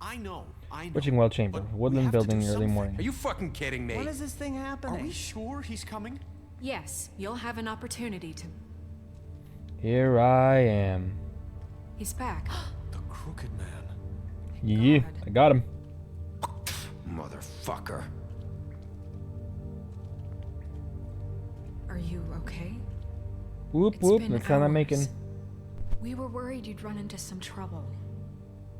I know. Witching Well Chamber, But we Woodland have to Building, do early something. morning. Are you fucking kidding me? When is this thing happening? Are we sure he's coming? Yes, you'll have an opportunity to... Here I am. He's back. The Crooked Man. Yeah, God. I got him. Motherfucker. Are you okay? Whoop It's whoop, been that's sound I'm hours. making. We were worried you'd run into some trouble.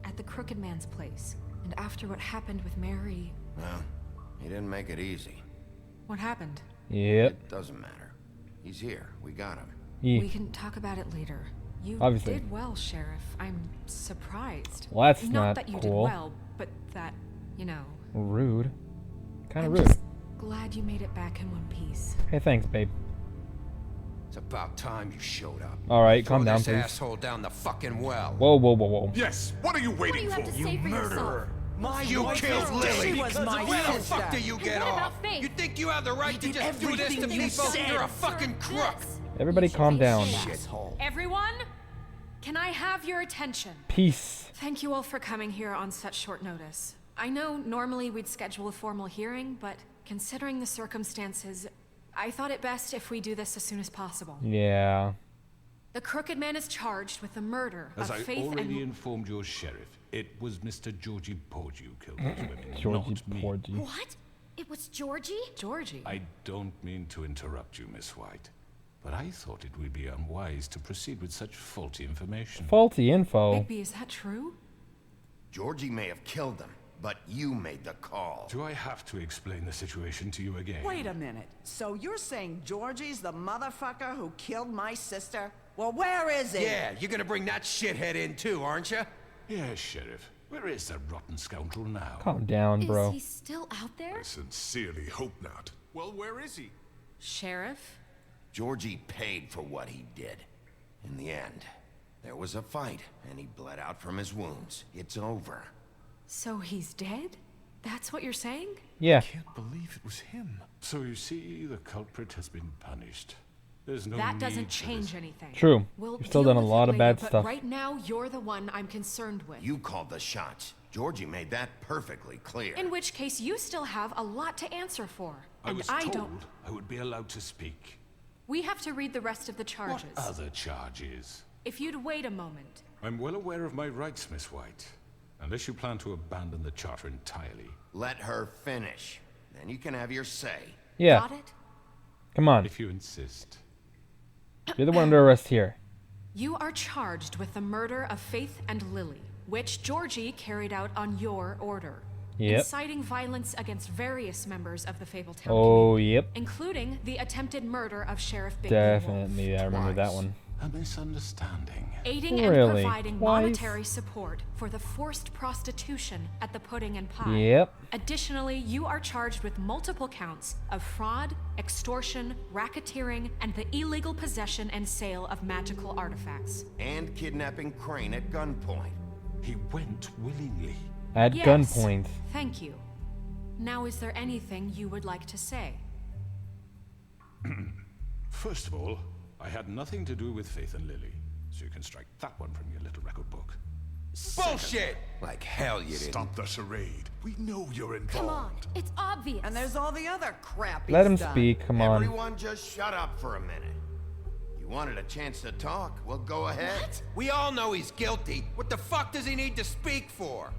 At the Crooked Man's place. And after what happened with Mary... Well, he didn't make it easy. What happened? Yep. It doesn't matter. He's here. We got him. Yeah. We can talk about it later. You Obviously. did well, Sheriff. I'm surprised. Well, that's not not that you cool. did well, but that, you know... Rude. Kind I'm of rude. just glad you made it back in one piece. Hey, thanks, babe. It's about time you showed up. All right, Throw calm down, this please. asshole down the fucking well. Whoa, whoa, whoa, whoa. Yes, what are you What do waiting you have for? to say for yourself? My You wife killed is Lily. dead She was because my of Where the you. sister. fuck do you get what off? about Faith? You think you have the right to did just do this to everything you people? said. You're a fucking crook. This. Everybody You should calm be down. ashamed. Asshole. Everyone, can I have your attention? Peace. Thank you all for coming here on such short notice. I know normally we'd schedule a formal hearing, but considering the circumstances, I thought it best if we do this as soon as possible. Yeah. The Crooked Man is charged with the murder As of I Faith already and... informed your sheriff, it was Mr. Georgie Porgy who killed those women, Georgie not me. Porgy. What? It was Georgie? Georgie. I don't mean to interrupt you, Miss White, but I thought it would be unwise to proceed with such faulty information. Faulty info. Bigby, is that true? Georgie may have killed them, but you made the call. Do I have to explain the situation to you again? Wait a minute. So you're saying Georgie's the motherfucker who killed my sister? Well, where is he? Yeah, you're gonna bring that shithead in too, aren't you? Yes, Sheriff. Where is that rotten scoundrel now? Calm down, bro. Is he still out there? Sincerely hope not. Well, where is he? Sheriff? Georgie paid for what he did. In the end, there was a fight, and he bled out from his wounds. It's over. So he's dead? That's what you're saying? Yeah. Can't believe it was him. So you see, the culprit has been punished. There's no That need doesn't for change this. anything. True. We'll You've still deal done a with lot it of later, bad but stuff. right now, you're the one I'm concerned with. You called the shots. Georgie made that perfectly clear. In which case, you still have a lot to answer for. I And was I told don't... I would be allowed to speak. We have to read the rest of the charges. What other charges? If you'd wait a moment. I'm well aware of my rights, Miss White. Unless you plan to abandon the charter entirely. Let her finish. Then you can have your say. Yeah. Got it? Come on. If you insist. You're the one under arrest here. You are charged with the murder of Faith and Lily, which Georgie carried out on your order. Yep. Inciting violence against various members of the Fabletown Oh, community, yep. including the attempted murder of Sheriff Bigby Definitely. Wolf. I remember that Twice. one. A misunderstanding. Aiding Really? and providing Twice? monetary support for the forced prostitution at the Pudding and Pie. Yep. Additionally, you are charged with multiple counts of fraud, extortion, racketeering, and the illegal possession and sale of magical artifacts. And kidnapping Crane at gunpoint. He went willingly. At Yes, gunpoint. Thank you. Now, is there anything you would like to say? First of all, I had nothing to do with Faith and Lily, so you can strike that one from your little record book. Bullshit! Like hell you didn't. Stop the charade. We know you're involved. Come on, it's obvious. And there's all the other crap Let him he's done. speak. Come on. Everyone just shut up for a minute. You wanted a chance to talk? Well, go ahead. What? We all know he's guilty. What the fuck does he need to speak for?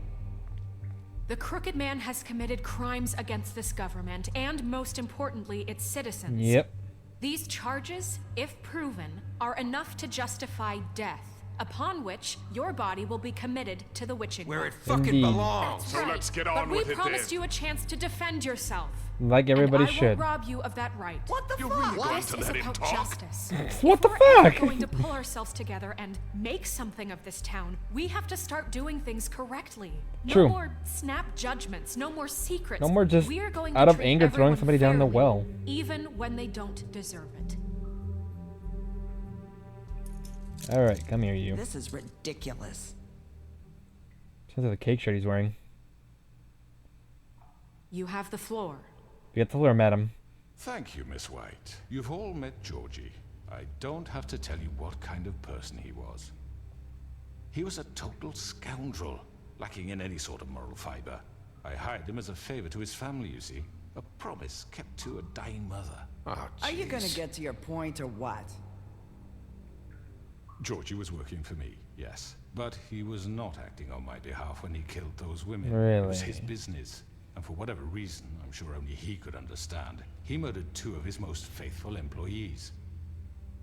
The Crooked Man has committed crimes against this government and, most importantly, its citizens. Yep. These charges, if proven, are enough to justify death, upon which your body will be committed to the witching Where well. it fucking Indeed. belongs. That's So right. let's get But on we with it promised then. you a chance to defend yourself. Like everybody and I should. won't rob you of that right. What the You're fuck? really going This to is let him about talk? justice. What the If we're ever fuck? going to pull ourselves together and make something of this town, we have to start doing things correctly. No True. more snap judgments, no more secrets. No more just we are going out to of treat anger throwing everyone somebody down the fairly, well. even when they don't deserve it. Alright, come here, you. This is ridiculous. Sounds like the cake shirt he's wearing. You have the floor. You get the floor, madam. Thank you, Miss White. You've all met Georgie. I don't have to tell you what kind of person he was. He was a total scoundrel, lacking in any sort of moral fiber. I hired him as a favor to his family, you see. A promise kept to a dying mother. Oh, Are you gonna jeez. get to your point or what? Georgie was working for me, yes. But he was not acting on my behalf when he killed those women. Really? It was his business. And for whatever reason, I'm sure only he could understand, he murdered 2 of his most faithful employees.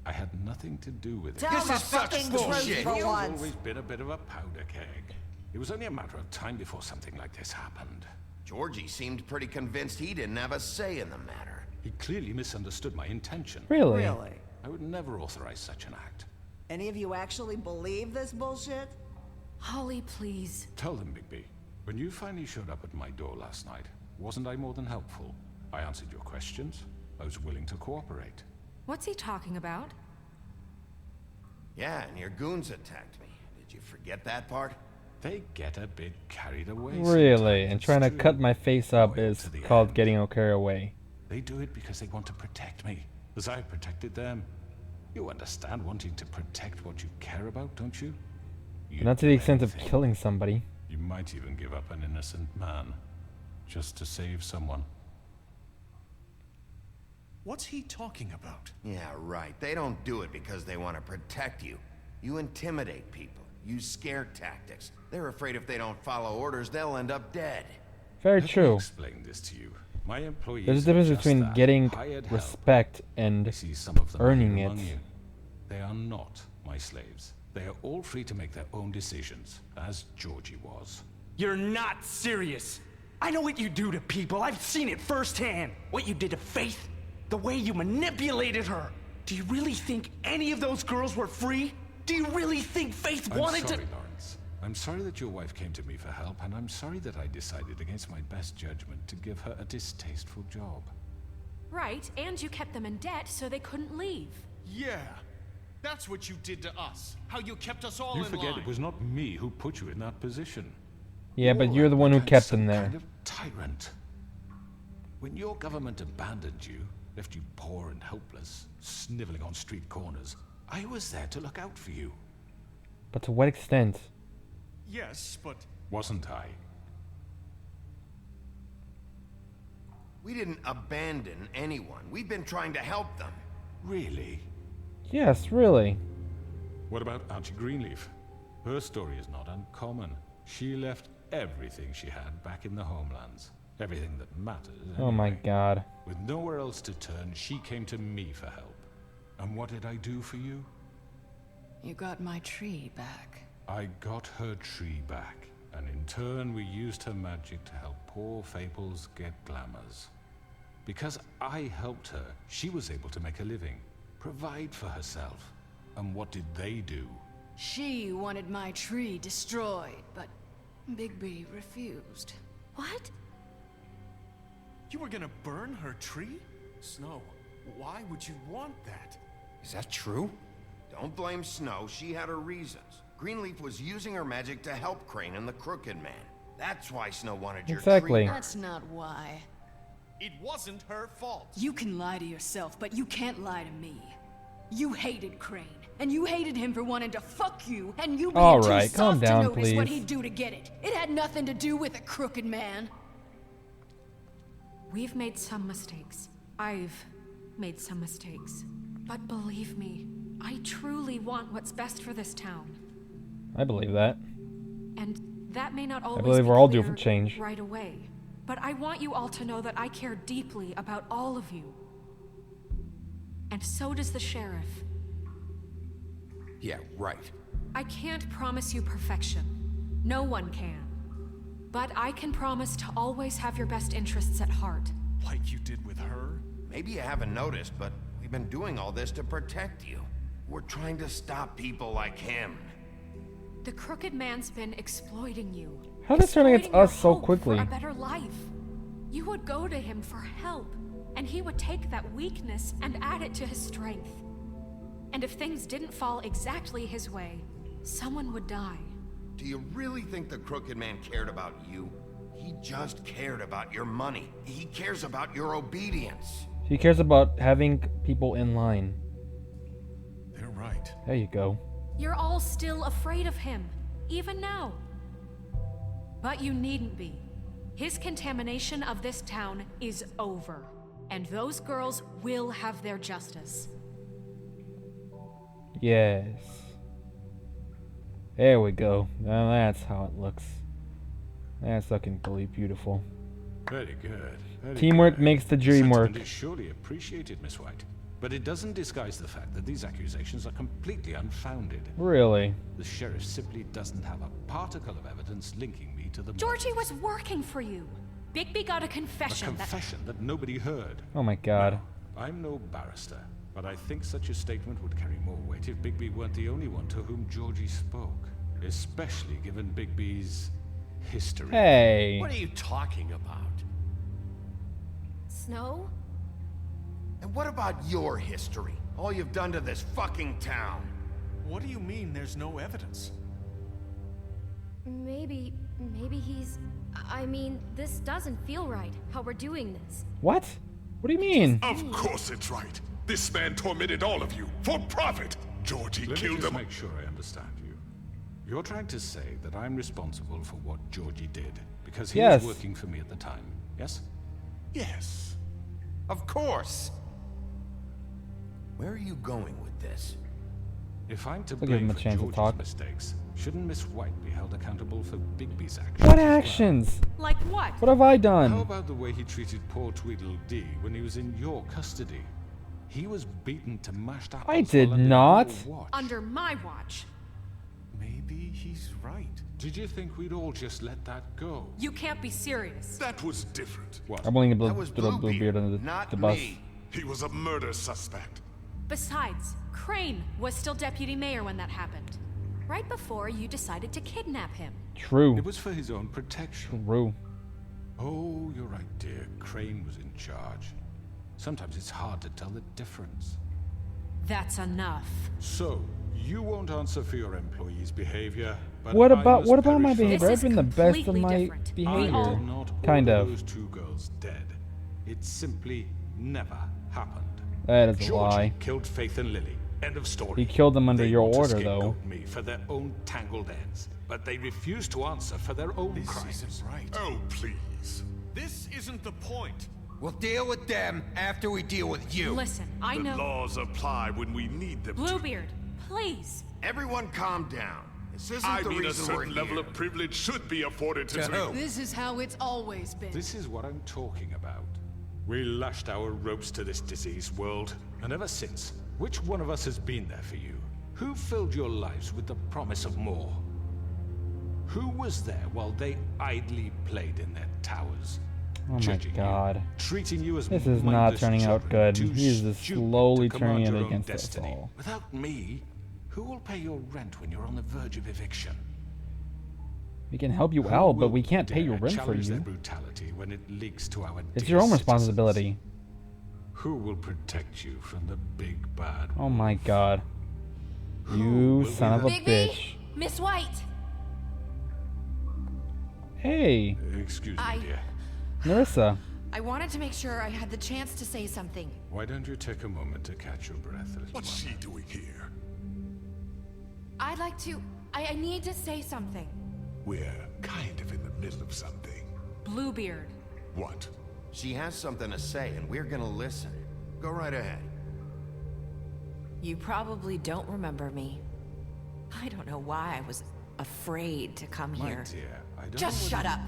I had nothing to do with it. Tell This the is such fucking bullshit. truth for He's once. always been a bit of a powder keg. It was only a matter of time before something like this happened. Georgie seemed pretty convinced he didn't have a say in the matter. He clearly misunderstood my intention. Really? Really? I would never authorize such an act. Any of you actually believe this bullshit? Holly, please. Tell them, Bigby. When you finally showed up at my door last night, wasn't I more than helpful? I answered your questions. I was willing to cooperate. What's he talking about? Yeah, and your goons attacked me. Did you forget that part? They get a bit carried away. Really? sometimes, And it's trying to true. cut my face up Loyal is to the called end. getting carried away. They do it because they want to protect me, as I protected them. You understand wanting to protect what you care about, don't you? But not to the extent of Anything. killing somebody. You might even give up an innocent man, just to save someone. What's he talking about? Yeah, right. They don't do it because they want to protect you. You intimidate people. Use scare tactics. They're afraid if they don't follow orders, they'll end up dead. Very Let me true. explain this to you. My employees There's a are difference just between that, getting hired help. respect I and see some of them earning here among it. you. They are not my slaves. They are all free to make their own decisions, as Georgie was. You're not serious. I know what you do to people. I've seen it firsthand. What you did to Faith, the way you manipulated her. Do you really think any of those girls were free? Do you really think Faith I'm wanted sorry, to? Lawrence. I'm sorry that your wife came to me for help, and I'm sorry that I decided against my best judgment to give her a distasteful job. Right, and you kept them in debt so they couldn't leave. Yeah. That's what you did to us. How you kept us all You in forget line. it was not me who put you in that position. Yeah, but You're you're the one who like kept some them there. Kind of tyrant. When your government abandoned you, left you poor and helpless, sniveling on street corners, I was there to look out for you. But to what extent? Yes, but Wasn't I? We didn't abandon anyone. We've been trying to help them. Really? Yes, really. What about Auntie Greenleaf? Her story is not uncommon. She left everything she had back in the homelands. Everything that matters. Oh my anyway. god. With nowhere else to turn, she came to me for help. And what did I do for you? You got my tree back. I got her tree back, and in turn we used her magic to help poor Fables get glamours. Because I helped her, she was able to make a living, provide for herself. And what did they do? She wanted my tree destroyed, but Bigby refused. What? you were gonna burn her tree? Snow, why would you want that? Is that true? Don't blame Snow. She had her reasons. Greenleaf was using her magic to help Crane and the Crooked Man. That's why Snow wanted your Exactly. tree burned. That's not why. It wasn't her fault. You can lie to yourself, but you can't lie to me. You hated Crane, and you hated him for wanting to fuck you, and you being All too right, calm soft down, to notice what please. he'd do to get it. It had nothing to do with a crooked man. We've made some mistakes. I've made some mistakes. But believe me, I truly want what's best for this town. I believe that. And that may not always believe be we're all due clear for change. right away. But I want you all to know that I care deeply about all of you. And so does the sheriff. Yeah, right. I can't promise you perfection. No one can. But I can promise to always have your best interests at heart. Like you did with her? Maybe you haven't noticed, but we've been doing all this to protect you. We're trying to stop people like him. The Crooked Man's been exploiting you. How did it turn against Exploiting your us so hope quickly? For a better life. You would go to him for help, and he would take that weakness and add it to his strength. And if things didn't fall exactly his way, someone would die. Do you really think the Crooked Man cared about you? He just cared about your money. He cares about your obedience. He cares about having people in line. They're right. There you go. You're all still afraid of him. even now. But you needn't be. His contamination of this town is over, and those girls will have their justice. Yes. There we go. Now that's how it looks. That's looking really beautiful. Very good. Very Teamwork good. makes the dream work. Sentiment is surely appreciated, Miss White. But it doesn't disguise the fact that these accusations are completely unfounded. Really? The sheriff simply doesn't have a particle of evidence linking me to the Georgie murders. was working for you. Bigby got a A confession confession that nobody heard. Oh my god. I'm no barrister, but I think such a statement would carry more weight if Bigby weren't the only one to whom Georgie spoke. Especially given Bigby's history. Hey. What are you talking about? Snow? And what about your history? All you've done to this fucking town? What do you mean there's no evidence? Maybe he's... I mean, this doesn't feel right, how we're doing this. What? What do you mean? Of course it's right. This man tormented all of you for profit. Georgie Let me killed just them. make sure I understand you. You're trying to say that I'm responsible for what Georgie did because he Yes. was working for me at the time, yes? Yes. Of course. Where are you going with this? If I'm to I'll give him blame a for chance to Georgie's talk. mistakes, shouldn't Miss White be held accountable for Bigby's actions? What as well? actions? Like what? What have I How done? about the way he treated poor Tweedledee when he was in your custody? He was beaten to mashed apples. I did while under not. your watch. Under my watch. Maybe he's right. Did you think we'd all just let that go? You can't be serious. That was different. What? I'm willing to That was throw Bluebeard under not the bus. me. He was a murder suspect. Besides, Crane was still deputy mayor when that happened. Right before you decided to kidnap him. True. It was for his own protection. True. Oh, you're right, dear. Crane was in charge. Sometimes it's hard to tell the difference. That's enough. So, you won't answer for your employees' behavior, but What I about must what about my perish for behavior? This I've been is the best of completely my different. We I behavior. all- did not Kind order of. those two girls dead. It simply never happened. That is a Georgie lie. killed Faith and Lily. End of story. He killed them under They your want to order, though. scapegoat me for their own tangled ends, but they refuse to answer for their own This crimes. isn't right. Oh, please. This isn't the point. We'll deal with them after we deal with you. Listen, I The know. laws apply when we need them to. Bluebeard, please. Everyone calm down. This isn't I the mean, a reason we're certain level here. of privilege should be afforded to To who? This is how it's always been. This is what I'm talking about. We lashed our ropes to this diseased world, and ever since, which one of us has been there for you? Who filled your lives with the promise of more? Who was there while they idly played in their towers? Oh my judging you, god. treating you as This is not mindless turning out children, good. too He is just stupid slowly to command turning it your own against us destiny. all. Without me, who will pay your rent when you're on the verge of eviction? We can help you Who out, but will we can't pay dare your rent for challenge their you. brutality when it leaks to our It's dear your own citizens? responsibility. Who will protect you from the big bad? Oh my god. Who You will son of a be Bigby? bitch. Miss White! Hey, Excuse I- me, dear. Narissa. I wanted to make sure I had the chance to say something. Why don't you take a moment to catch your breath, little What's one? she doing here? I'd like to... I need to say something. We're kind of in the middle of something. Bluebeard. What? She has something to say, and we're gonna listen. Go right ahead. You probably don't remember me. I don't know why I was afraid to come My here. dear, I don't Just know shut whether- up.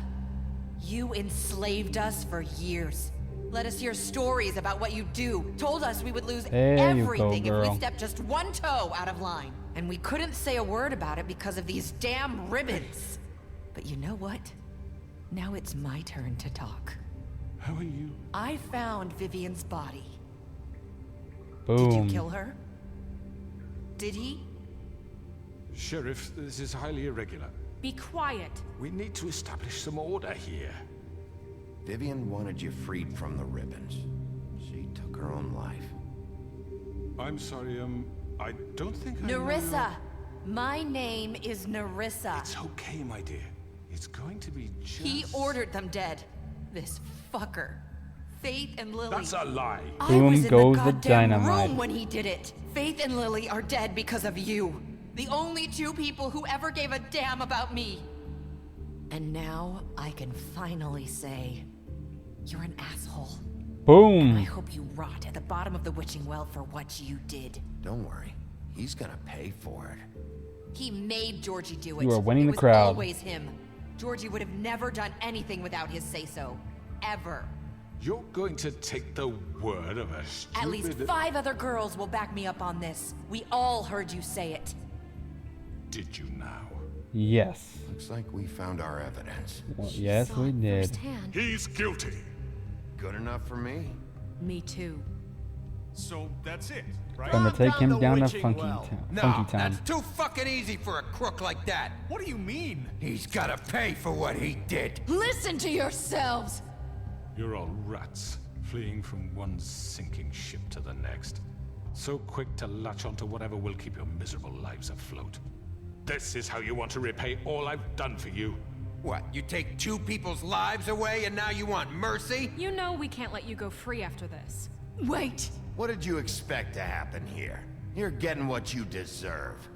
You enslaved us for years. Let us hear stories about what you do. Told us we would lose There you go, everything if girl. we stepped just one toe out of line. And we couldn't say a word about it because of these damn ribbons. But you know what? Now it's my turn to talk. How are you? I found Vivian's body. Boom. Did you kill her? Did he? Sheriff, this is highly irregular. Be quiet. We need to establish some order here. Vivian wanted you freed from the ribbons. She took her own life. I'm sorry, I don't think I know Narissa. My name is Narissa. It's okay, my dear. It's going to be just... He ordered them dead. This fucker. Faith and Lily. That's a lie. I Boom was in goes the the goddamn dynamite. room when he did it. Faith and Lily are dead because of you. The only two people who ever gave a damn about me. And now I can finally say, you're an asshole. I Boom. hope you rot at the bottom of the witching well for what you did. Don't worry. He's gonna pay for it. He made Georgie do it. You are winning It the was crowd. always him. Georgie would have never done anything without his say-so. Ever. You're going to take the word of a stupid... At least 5 other girls will back me up on this. We all heard you say it. Did you now? Yes. Looks like we found our evidence. Well, yes, we did. Firsthand. He's guilty. Good enough for me. Me too. So that's it, right? Gonna take down him the down to witching Funky well. Town. No, Funky Town. that's too fucking easy for a crook like that. What do you mean? He's gotta pay for what he did. Listen to yourselves! You're all rats, fleeing from one sinking ship to the next. So quick to latch onto whatever will keep your miserable lives afloat. This is how you want to repay all I've done for you? What, you take 2 people's lives away and now you want mercy? You know we can't let you go free after this. Wait! What did you expect to happen here? You're getting what you deserve.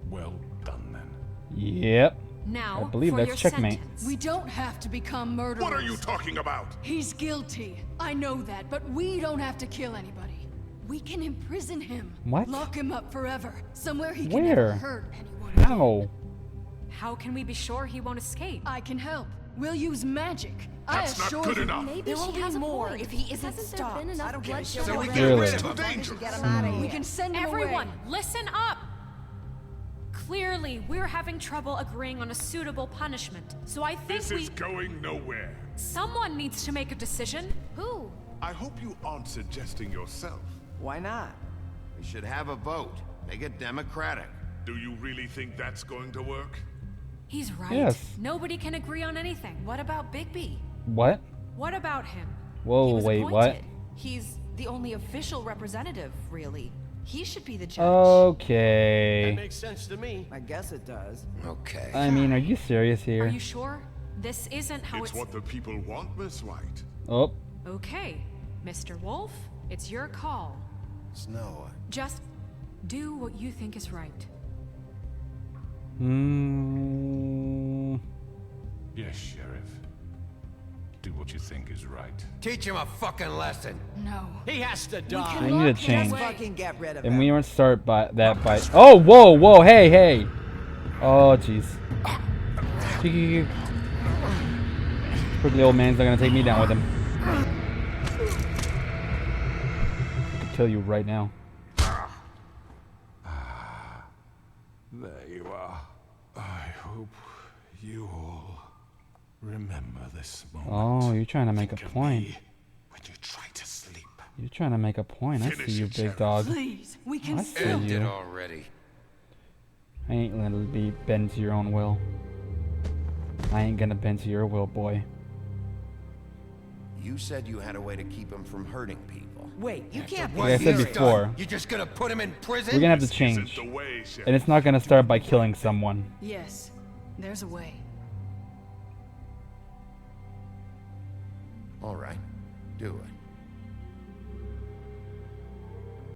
Well done, then. Yep. Now, I believe for that's your checkmate. sentence. We don't have to become murderers. What are you talking about? He's guilty. I know that, but we don't have to kill anybody. We can imprison him. What? Lock him up forever. Somewhere he can Where? never hurt anyone. How? How can we be sure he won't escape? I can help. We'll use magic. That's I not assure good you. enough. Maybe There she will be has a more point. if he isn't Hasn't there stopped. been enough I don't get it. bloodshed So we already? get Really? rid of Too him. dangerous. We can send him Everyone, away. listen up! Clearly, we're having trouble agreeing on a suitable punishment. So I think This is going nowhere. someone needs to make a decision. Who? I hope you aren't suggesting yourself. Why not? We should have a vote. Make it democratic. Do you really think that's going to work? He's right. Yes. Nobody can agree on anything. What about Bigby? What? What about him? Whoa, He was wait, appointed. what? He's the only official representative, really. He should be the judge. Okay. Makes sense to me. I guess it does. Okay. I mean, are you serious here? Are you sure? This isn't how It's what the people want, Miss White. Oh, Okay, Mr. Wolf, it's your call. Snow. Just do what you think is right. Yes, Sheriff. Do what you think is right. Teach him a fucking lesson. No. He has to We die. can We need to lock him change. away. Fucking get rid of and him. we don't start by that by. Oh, whoa, whoa, hey, hey. Oh, jeez. Quickly, old man's not gonna take me down with him. I can kill you right now. There you are. I hope you all remember this moment. Oh, you're trying to make a Think of point. me when you try to sleep. You're trying to make a point. I see Finish you, it, big Sheriff. dog. Please, we can I still. see End it you. already. I ain't gonna be bend to your own will. I ain't gonna bend to your will, boy. You said you had a way to keep him from hurting people. Wait, you can't Like I said he's before, done, you're just gonna put him in prison? we're gonna have to This change. isn't the way, Sheriff. And it's not gonna start by killing someone. Yes, there's a way. All right. Do it.